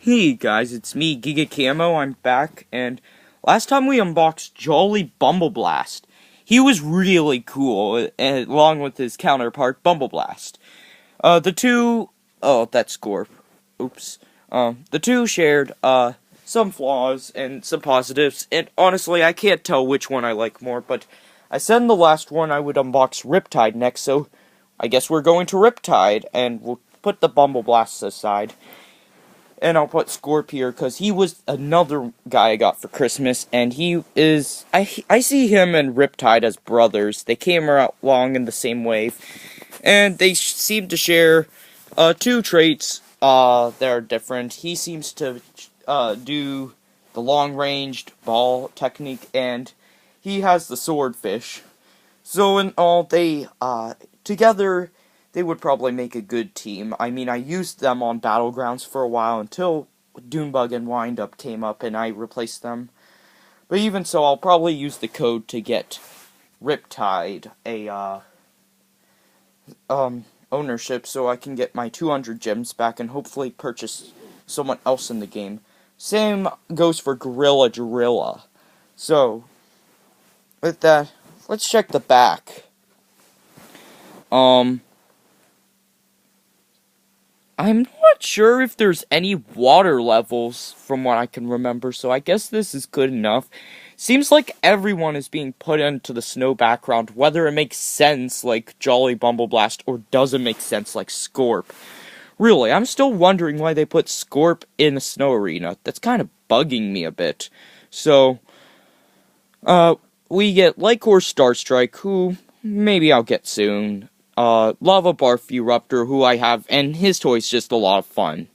Hey guys, it's me, GigaCamo. I'm back, and last time we unboxed Jolly Bumbleblast. He was really cool, along with his counterpart, Bumbleblast. The two... Oh, that's Scorp. Oops. The two shared, some flaws and some positives, and honestly, I can't tell which one I like more, but I said in the last one I would unbox Riptide next, so I guess we're going to Riptide, and we'll put the Bumbleblasts aside. And I'll put Scorp here, because he was another guy I got for Christmas, and he is... I see him and Riptide as brothers. They came along in the same wave, and they seem to share two traits that are different. He seems to do the long-ranged ball technique, and he has the swordfish. So in all, they, together, they would probably make a good team. I mean, I used them on Battlegrounds for a while until Dunebug and Windup came up and I replaced them. But even so, I'll probably use the code to get Riptide a, ownership so I can get my 200 gems back and hopefully purchase someone else in the game. Same goes for Gorilla Drilla. So, with that, let's check the back. I'm not sure if there's any water levels from what I can remember, so I guess this is good enough. Seems like everyone is being put into the snow background, whether it makes sense like Jolly Bumbleblast or doesn't make sense like Scorp. Really, I'm still wondering why they put Scorp in a snow arena. That's kind of bugging me a bit. So, we get Lycor Starstrike, who maybe I'll get soon. Lava Barf Eruptor, who I have, and his toy's just a lot of fun.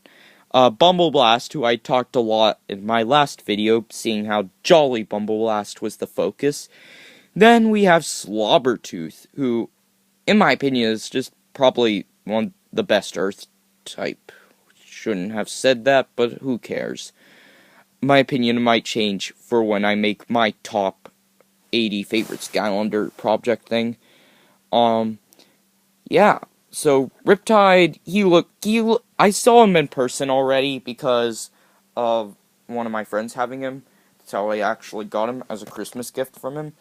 Bumbleblast, who I talked a lot in my last video, seeing how Jolly Bumbleblast was the focus. Then we have Slobbertooth, who, in my opinion, is just probably one of the best Earth type. Shouldn't have said that, but who cares? My opinion might change for when I make my top 80 favorite Skylander project thing. Yeah, so Riptide, I saw him in person already because of one of my friends having him. That's how I actually got him as a Christmas gift from him.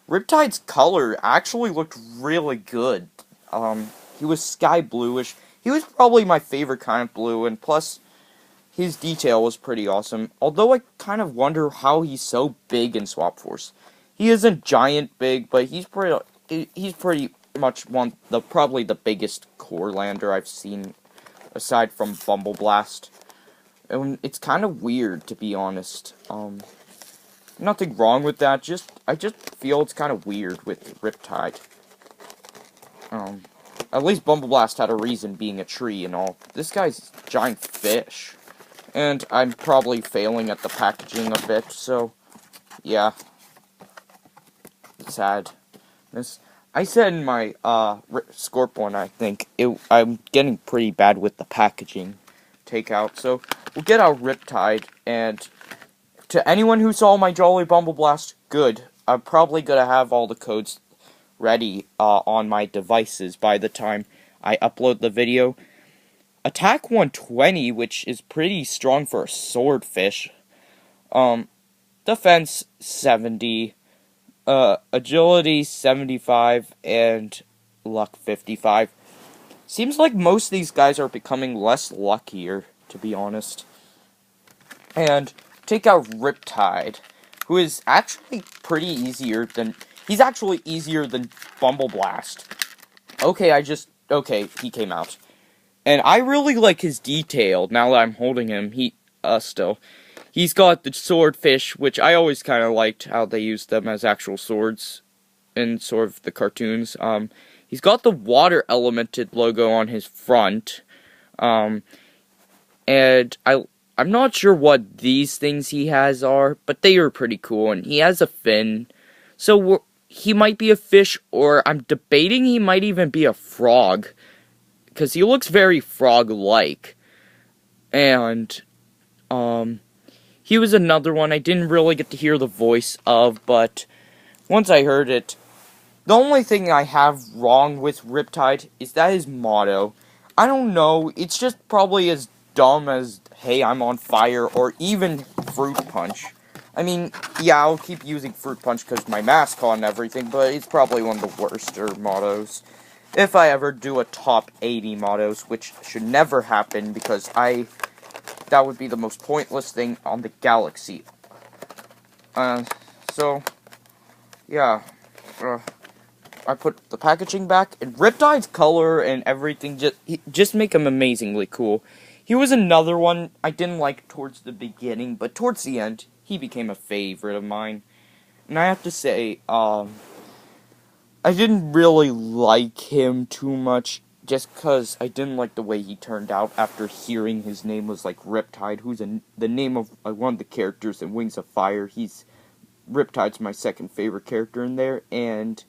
Riptide's color actually looked really good. He was sky bluish. He was probably my favorite kind of blue, and plus, his detail was pretty awesome. Although I kind of wonder how he's so big in Swap Force. He isn't giant big, but he's pretty much probably the biggest core lander I've seen aside from Bumbleblast. And it's kind of weird, to be honest. Nothing wrong with that, I just feel it's kind of weird with Riptide. At least Bumbleblast had a reason being a tree and all. This guy's a giant fish. And I'm probably failing at the packaging a bit, so yeah. Sad. I said in my Scorp one, I think, I'm getting pretty bad with the packaging takeout. So, we'll get our Riptide, and to anyone who saw my Jolly Bumbleblast, good. I'm probably going to have all the codes ready on my devices by the time I upload the video. Attack 120, which is pretty strong for a swordfish. Defense 70. Agility 75 and luck 55. Seems like most of these guys are becoming less luckier, to be honest. And take out Riptide, who is actually he's actually easier than Bumbleblast. Okay, he came out. And I really like his detail, now that I'm holding him, He's got the swordfish, which I always kind of liked how they used them as actual swords in sort of the cartoons. He's got the water elemented logo on his front. And I'm not sure what these things he has are, but they are pretty cool. And he has a fin. So he might be a fish, or I'm debating he might even be a frog. Because he looks very frog-like. And, he was another one I didn't really get to hear the voice of, but once I heard it, the only thing I have wrong with Riptide is that his motto. I don't know, it's just probably as dumb as hey, I'm on fire, or even Fruit Punch. I mean, yeah, I'll keep using Fruit Punch because my mask on and everything, but it's probably one of the worst mottos. If I ever do a top 80 mottos, which should never happen because that would be the most pointless thing on the galaxy. So, yeah. I put the packaging back, and Riptide's color and everything just make him amazingly cool. He was another one I didn't like towards the beginning, but towards the end, he became a favorite of mine. And I have to say, I didn't really like him too much, just because I didn't like the way he turned out after hearing his name was like Riptide, who's the name of one of the characters in Wings of Fire. Riptide's my second favorite character in there, and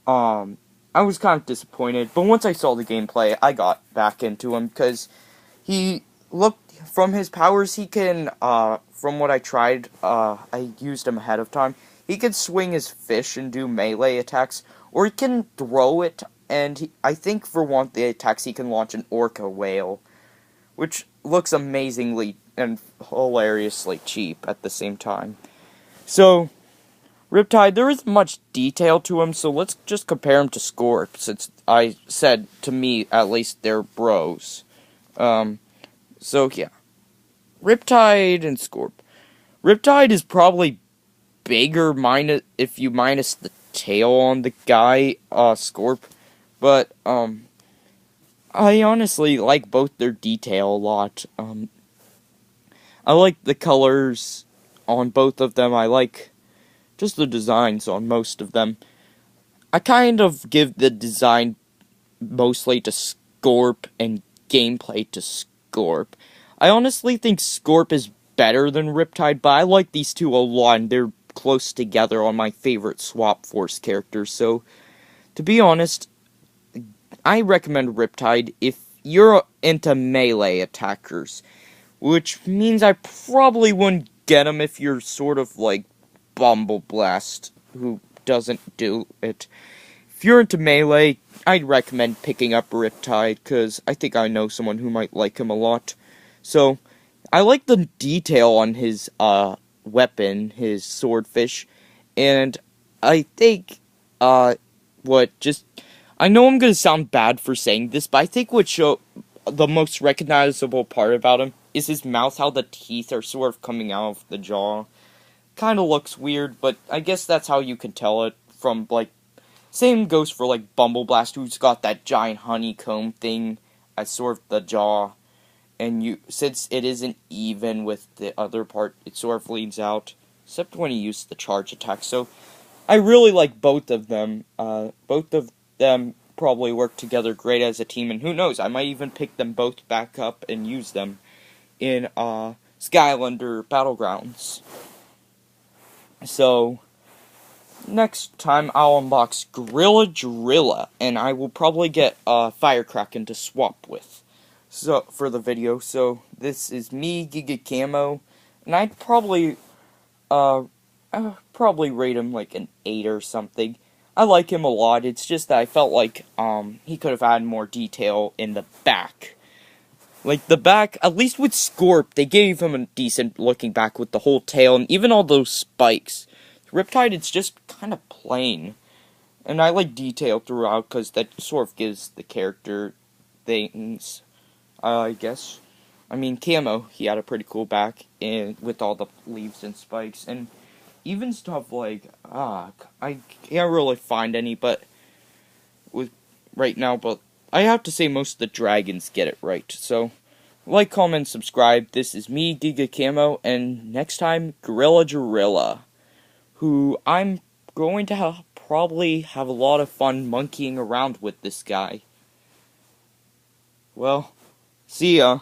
I was kind of disappointed, but once I saw the gameplay, I got back into him, because he looked, from his powers, he can, from what I tried, I used him ahead of time, he can swing his fish and do melee attacks, or he can throw it, and I think for one of the attacks, he can launch an orca whale, which looks amazingly and hilariously cheap at the same time. So, Riptide, there isn't much detail to him, so let's just compare him to Scorp, since I said, to me, at least, they're bros. So yeah. Riptide and Scorp. Riptide is probably bigger, if you minus the tail on the guy, Scorp, but, I honestly like both their detail a lot. I like the colors on both of them, I like just the designs on most of them. I kind of give the design mostly to Scorp and gameplay to Scorp. I honestly think Scorp is better than Riptide, but I like these two a lot, and they're close together on my favorite Swap Force characters, so to be honest, I recommend Riptide if you're into melee attackers, which means I probably wouldn't get him if you're sort of like Bumbleblast, who doesn't do it. If you're into melee, I'd recommend picking up Riptide, because I think I know someone who might like him a lot. So, I like the detail on his, weapon, his swordfish, and I think, I know I'm gonna sound bad for saying this, but I think the most recognizable part about him is his mouth, how the teeth are sort of coming out of the jaw. Kind of looks weird, but I guess that's how you can tell it from, like, same goes for, like, Bumbleblast, who's got that giant honeycomb thing as sort of the jaw, and since it isn't even with the other part, it sort of leans out, except when he uses the charge attack, so I really like both of them. Both of them probably work together great as a team, and who knows, I might even pick them both back up and use them in, Skylander Battlegrounds. So, next time I'll unbox GigaDrobot, and I will probably get Firecracken to swap with. So, for the video, so this is me, Giga Camo, and I'd probably rate him like an 8 or something. I like him a lot, it's just that I felt like, he could have had more detail in the back. Like, the back, at least with Scorp, they gave him a decent looking back with the whole tail, and even all those spikes. Riptide, it's just kind of plain. And I like detail throughout, because that sort of gives the character things, I guess. I mean, Camo, he had a pretty cool back, with all the leaves and spikes, and even stuff like, I can't really find any, but, right now, but I have to say most of the dragons get it right, so, like, comment, subscribe. This is me, Giga Camo, and next time, GigaDrobot, who I'm going to probably have a lot of fun monkeying around with this guy. Well, see ya.